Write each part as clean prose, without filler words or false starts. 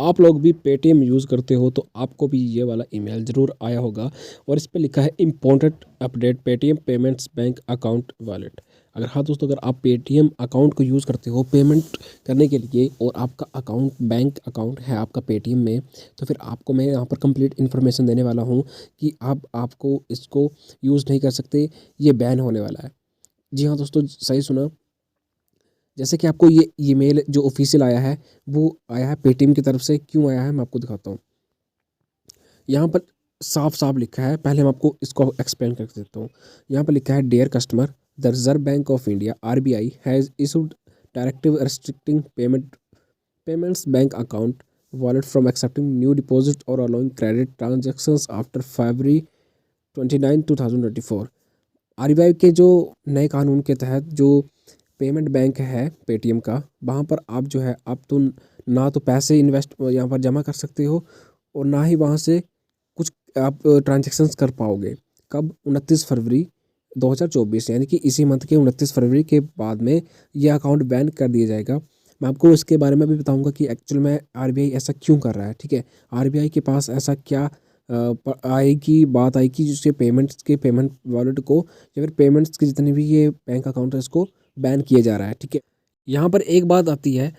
आप लोग भी पेटीएम यूज़ करते हो तो आपको भी ये वाला ईमेल ज़रूर आया होगा और इस पे लिखा है important update Paytm payments bank account wallet. अगर हाँ दोस्तों, अगर आप पेटीएम अकाउंट को यूज़ करते हो पेमेंट करने के लिए और आपका अकाउंट बैंक अकाउंट है आपका पेटीएम में, तो फिर आपको मैं यहाँ पर कंप्लीट इन्फॉर्मेशन देने वाला हूँ कि आपको इसको यूज़ नहीं कर सकते, ये बैन होने वाला है। जी हाँ दोस्तों, सही सुना। जैसे कि आपको ये ईमेल जो ऑफिशियल आया है वो आया है पेटीएम की तरफ से। क्यों आया है मैं आपको दिखाता हूँ। यहाँ पर साफ साफ लिखा है, पहले मैं आपको इसको एक्सप्लेन करके देता हूँ। यहाँ पर लिखा है dear customer, the Reserve Bank of India RBI has issued directive restricting payments bank account wallet from accepting new deposit और allowing credit transactions after February 29 2024। RBI के जो नए कानून के तहत जो पेमेंट बैंक है पेटीएम का, वहाँ पर आप जो है आप तो ना तो पैसे इन्वेस्ट यहाँ पर जमा कर सकते हो और ना ही वहाँ से कुछ आप ट्रांजेक्शन्स कर पाओगे। कब? 29 फरवरी 2024, यानी कि इसी मंथ के 29 फरवरी के बाद में ये अकाउंट बैन कर दिया जाएगा। मैं आपको इसके बारे में भी बताऊंगा कि एक्चुअल में आरबीआई ऐसा क्यों कर रहा है। ठीक है, आरबीआई के पास ऐसा क्या आएगी बात आएगी जिससे पेमेंट्स के पेमेंट वॉलेट को या फिर पेमेंट्स के जितने भी ये बैंक अकाउंट है इसको बैन किया जा रहा है। ठीक है, यहाँ पर एक बात आती है,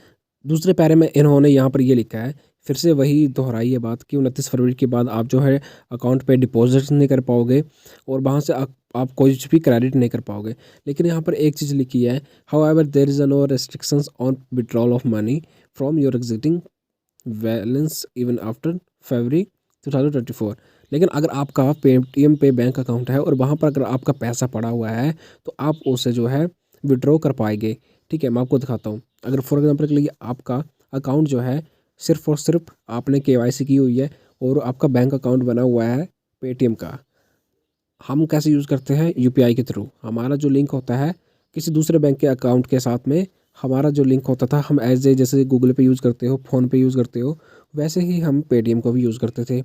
दूसरे पैरे में इन्होंने यहाँ पर ये लिखा है, फिर से वही दोहराई है बात कि 29 फरवरी के बाद आप जो है अकाउंट पे डिपॉजिट नहीं कर पाओगे और वहाँ से आप कोई भी क्रेडिट नहीं कर पाओगे। लेकिन यहाँ पर एक चीज़ लिखी है, however there is no restrictions on withdrawal of money from your existing balance even after February 2024। लेकिन अगर आपका पेटीएम पे बैंक अकाउंट है और वहाँ पर अगर आपका पैसा पड़ा हुआ है तो आप उसे जो है विड्रॉ कर पाएंगे। ठीक है, मैं आपको दिखाता हूँ। अगर फॉर एग्जांपल के लिए आपका अकाउंट जो है सिर्फ और सिर्फ आपने केवाईसी की हुई है और आपका बैंक अकाउंट बना हुआ है पेटीएम का, हम कैसे यूज़ करते हैं? यूपीआई के थ्रू। हमारा जो लिंक होता है किसी दूसरे बैंक के अकाउंट के साथ में, हमारा जो लिंक होता था, हम एज ए जैसे गूगल पे यूज़ करते हो, फ़ोन पे यूज़ करते हो, वैसे ही हम पेटीएम को भी यूज़ करते थे।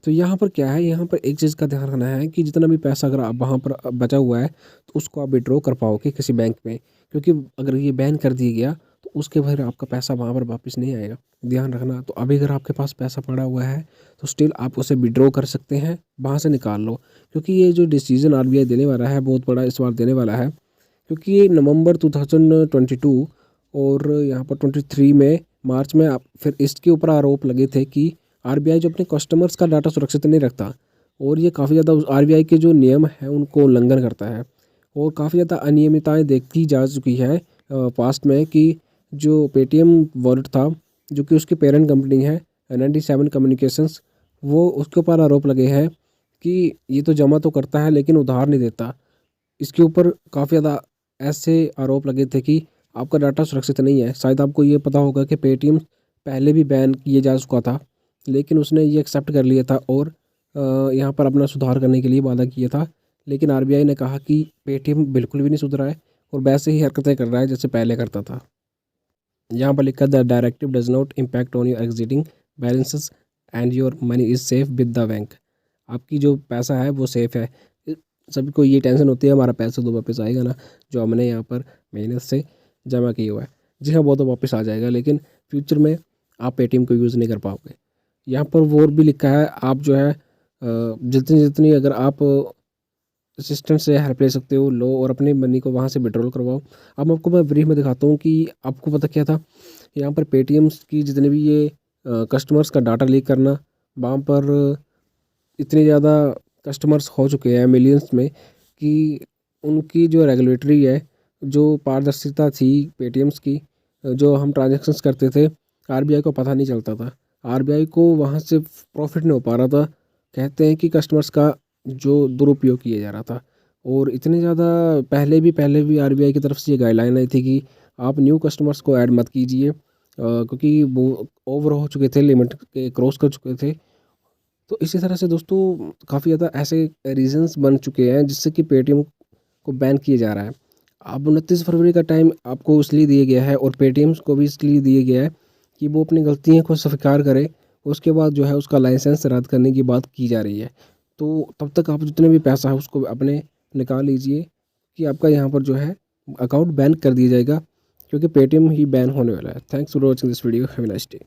तो यहाँ पर क्या है, यहाँ पर एक चीज़ का ध्यान रखना है कि जितना भी पैसा अगर आप वहाँ पर बचा हुआ है तो उसको आप विड्रॉ कर पाओगे किसी बैंक में, क्योंकि अगर ये बैन कर दिया गया तो उसके बाद आपका पैसा वहाँ पर वापस नहीं आएगा। ध्यान रखना। तो अभी अगर आपके पास पैसा पड़ा हुआ है तो स्टिल आप उसे विड्रॉ कर सकते हैं, वहाँ से निकाल लो। क्योंकि ये जो डिसीजन आरबीआई देने वाला है बहुत बड़ा इस बार देने वाला है, क्योंकि ये नवंबर 2022 और यहाँ पर 23 में मार्च में आप फिर इसके ऊपर आरोप लगे थे कि आरबीआई जो अपने कस्टमर्स का डाटा सुरक्षित नहीं रखता और ये काफ़ी ज़्यादा आरबीआई के जो नियम हैं उनको उल्लंघन करता है और काफ़ी ज़्यादा अनियमितताएं देखी जा चुकी है पास्ट में कि जो पेटीएम वॉलेट था जो कि उसकी पेरेंट कंपनी है 97 कम्युनिकेशंस, वो उसके ऊपर आरोप लगे हैं कि ये तो जमा तो करता है लेकिन उधार नहीं देता। इसके ऊपर काफ़ी ज़्यादा ऐसे आरोप लगे थे कि आपका डाटा सुरक्षित नहीं है। शायद आपको ये पता होगा कि पेटीएम पहले भी बैन किए जा चुका था, लेकिन उसने ये एक्सेप्ट कर लिया था और यहाँ पर अपना सुधार करने के लिए वादा किया था। लेकिन आरबीआई ने कहा कि पेटीएम बिल्कुल भी नहीं सुधरा है और वैसे ही हरकतें कर रहा है जैसे पहले करता था। यहाँ पर लिखा, the directive does not impact on your exiting balances and your money is safe with the bank. आपकी जो पैसा है वो सेफ है। सभी को ये टेंशन होती है हमारा पैसा तो वापस आएगा ना, जो हमने यहाँ पर मेहनत से जमा किया हुआ है। जी हाँ, वो तो वापस आ जाएगा, लेकिन फ्यूचर में आप पेटीएम को यूज़ नहीं कर पाओगे। यहाँ पर वो भी लिखा है, आप जो है जितनी जितनी अगर आप असिस्टेंट से हेल्प ले सकते हो लो और अपनी मनी को वहाँ से विड्रॉल करवाओ। अब आपको मैं ब्रीफ में दिखाता हूँ कि आपको पता क्या था। यहाँ पर पेटीएम्स की जितने भी ये कस्टमर्स का डाटा लीक करना, वहाँ पर इतने ज़्यादा कस्टमर्स हो चुके हैं मिलियंस में कि उनकी जो रेगुलेटरी है, जो पारदर्शिता थी पेटीएम्स की, जो हम ट्रांजेक्शन्स करते थे, आरबीआई को पता नहीं चलता था। आरबीआई को वहाँ से प्रॉफिट नहीं हो पा रहा था। कहते हैं कि कस्टमर्स का जो दुरुपयोग किया जा रहा था और इतने ज़्यादा पहले भी आरबीआई की तरफ से ये गाइडलाइन आई थी कि आप न्यू कस्टमर्स को ऐड मत कीजिए, क्योंकि वो ओवर हो चुके थे, लिमिट के क्रॉस कर चुके थे। तो इसी तरह से दोस्तों काफ़ी ज़्यादा ऐसे रीजंस बन चुके हैं जिससे कि पेटीएम को बैन किया जा रहा है। अब 29 फरवरी का टाइम आपको इसलिए दिया गया है और पेटीएम को भी इसलिए दिया गया है कि वो अपनी गलतियों को स्वीकार करे। उसके बाद जो है उसका लाइसेंस रद्द करने की बात की जा रही है। तो तब तक आप जितने भी पैसा है उसको अपने निकाल लीजिए कि आपका यहाँ पर जो है अकाउंट बैन कर दिया जाएगा, क्योंकि पेटीएम ही बैन होने वाला है। Thanks for watching this video. Have a nice day.